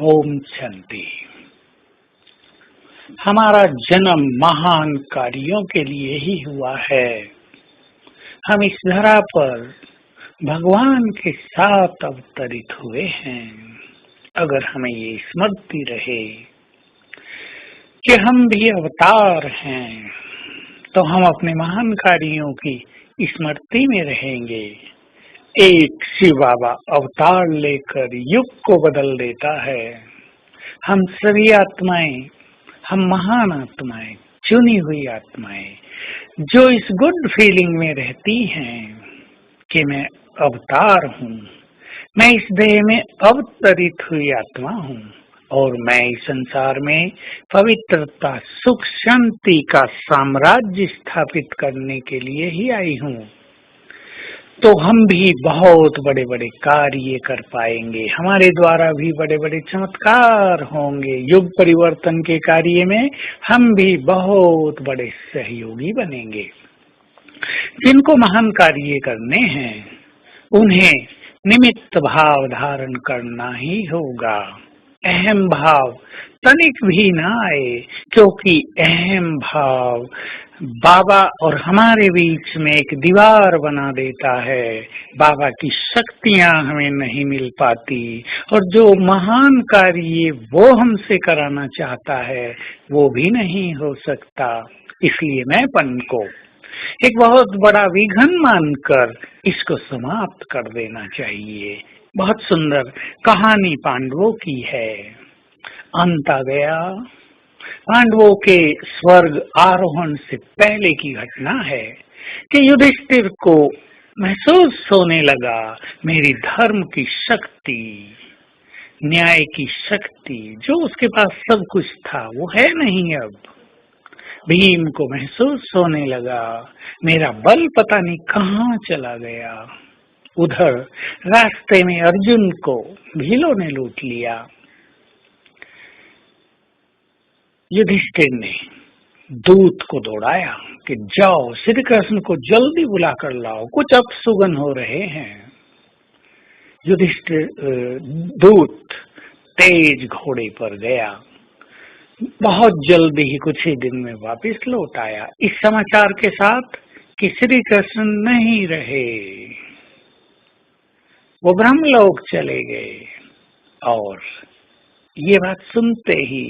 ओम शांति। हमारा जन्म महान कार्यों के लिए ही हुआ है। हम इस धरा पर भगवान के साथ अवतरित हुए हैं। अगर हमें ये स्मृति रहे कि हम भी अवतार हैं, तो हम अपने महान कार्यों की स्मृति में रहेंगे। एक शिव बाबा अवतार लेकर युग को बदल देता है। हम सभी आत्माएं, हम महान आत्माएं, चुनी हुई आत्माएं, जो इस गुड फीलिंग में रहती हैं कि मैं अवतार हूँ, मैं इस देह में अवतरित हुई आत्मा हूँ और मैं इस संसार में पवित्रता, सुख, शांति का साम्राज्य स्थापित करने के लिए ही आई हूँ। तो हम भी बहुत बड़े बड़े कार्य कर पाएंगे। हमारे द्वारा भी बड़े बड़े चमत्कार होंगे। युग परिवर्तन के कार्य में हम भी बहुत बड़े सहयोगी बनेंगे। जिनको महान कार्य करने हैं, उन्हें निमित्त भाव धारण करना ही होगा। अहम भाव तनिक भी ना आए, क्योंकि अहम भाव बाबा और हमारे बीच में एक दीवार बना देता है। बाबा की शक्तियां हमें नहीं मिल पाती और जो महान कार्य वो हमसे कराना चाहता है वो भी नहीं हो सकता। इसलिए मैंपन को एक बहुत बड़ा विघन मानकर इसको समाप्त कर देना चाहिए। बहुत सुंदर कहानी पांडवों की है। अंत आ गया। पांडवों के स्वर्ग आरोहण से पहले की घटना है कि युधिष्ठिर को महसूस होने लगा, मेरी धर्म की शक्ति, न्याय की शक्ति, जो उसके पास सब कुछ था वो है नहीं। अब भीम को महसूस होने लगा, मेरा बल पता नहीं कहाँ चला गया। उधर रास्ते में अर्जुन को भीलों ने लूट लिया। युधिष्ठिर ने दूत को दौड़ाया कि जाओ श्री कृष्ण को जल्दी बुला कर लाओ, कुछ अपशुगन हो रहे हैं। युधिष्ठिर दूत तेज घोड़े पर गया, बहुत जल्दी ही कुछ ही दिन में वापस लौट आया इस समाचार के साथ कि श्री कृष्ण नहीं रहे, वो ब्रह्मलोक चले गए। और ये बात सुनते ही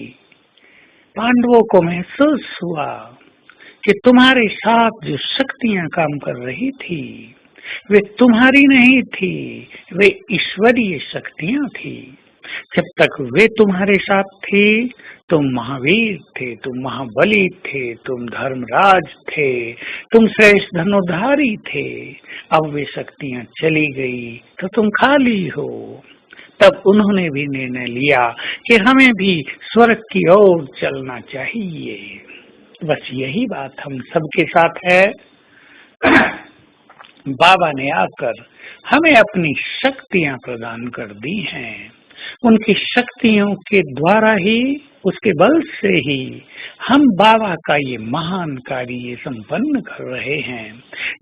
पांडवों को महसूस हुआ कि तुम्हारे साथ जो शक्तियां काम कर रही थी वे तुम्हारी नहीं थी, वे ईश्वरीय शक्तियां थी। जब तक वे तुम्हारे साथ थी तुम महावीर थे, तुम महाबली थे, तुम धर्मराज थे, तुम श्रेष्ठ धनुर्धारी थे। अब वे शक्तियां चली गई तो तुम खाली हो। तब उन्होंने भी निर्णय लिया कि हमें भी स्वर्ग की ओर चलना चाहिए। बस यही बात हम सबके साथ है। बाबा ने आकर हमें अपनी शक्तियां प्रदान कर दी हैं। उनकी शक्तियों के द्वारा ही, उसके बल से ही हम बाबा का ये महान कार्य संपन्न कर रहे हैं।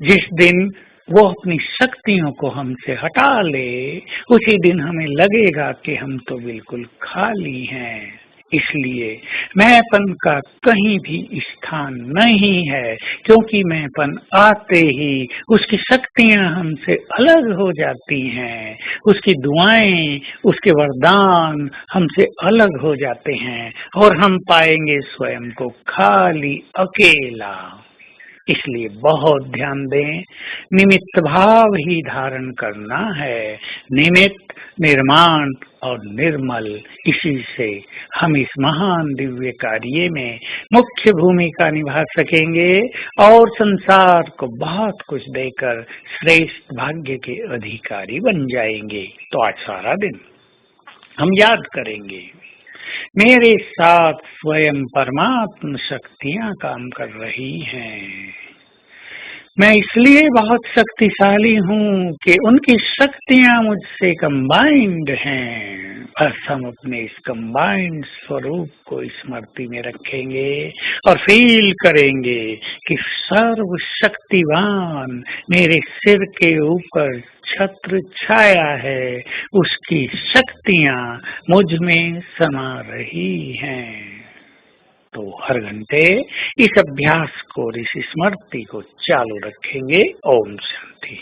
जिस दिन वो अपनी शक्तियों को हमसे हटा ले, उसी दिन हमें लगेगा कि हम तो बिल्कुल खाली हैं। इसलिए मैंपन का कहीं भी स्थान नहीं है, क्योंकि मैंपन आते ही उसकी शक्तियां हमसे अलग हो जाती हैं, उसकी दुआएं, उसके वरदान हमसे अलग हो जाते हैं और हम पाएंगे स्वयं को खाली, अकेला। इसलिए बहुत ध्यान दें, निमित्त भाव ही धारण करना है। निमित्त, निर्माण और निर्मल, इसी से हम इस महान दिव्य कार्य में मुख्य भूमिका निभा सकेंगे और संसार को बहुत कुछ देकर श्रेष्ठ भाग्य के अधिकारी बन जाएंगे। तो आज सारा दिन हम याद करेंगे, मेरे साथ स्वयं परमात्म शक्तियां काम कर रही हैं। मैं इसलिए बहुत शक्तिशाली हूँ कि उनकी शक्तियाँ मुझसे कंबाइंड हैं। बस हम अपने इस कंबाइंड स्वरूप को स्मृति में रखेंगे और फील करेंगे कि सर्वशक्तिवान मेरे सिर के ऊपर छत्र छाया है, उसकी शक्तियाँ मुझ में समा रही हैं। तो हर घंटे इस अभ्यास को और इस स्मृति को चालू रखेंगे। ओम शांति।